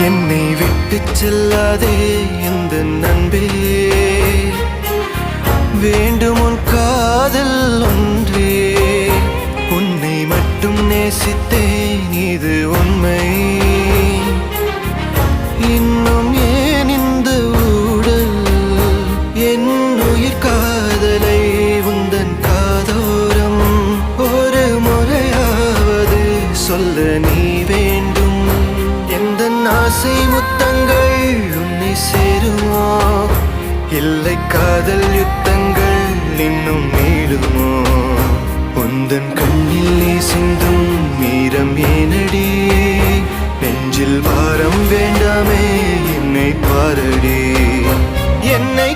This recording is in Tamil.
என்னை விட்டு செல்லாதே இந்த நண்பே, வேண்டும் உன் காதல் ஒன்றே. உன்னை மட்டும் நேசித்தேன் இது உண்மை. இன்னும் ஏன் இந்த ஊடல் என் உயிர் காதலை உந்தன் காதோரம் ஒரு முறையாவது சொல்ல நீ வேண்டும். எந்த ஆசை முத்தங்கள் உன்னை சேருமோ, இல்லை காதல் யுத்தங்கள் இன்னும் நீளுமோ. உந்தன் கண்ணில் நீ சிந்தும் மீரம் ஏனடி, நெஞ்சில் பாரம் வேண்டாமே என்னை பாரடி. என்னை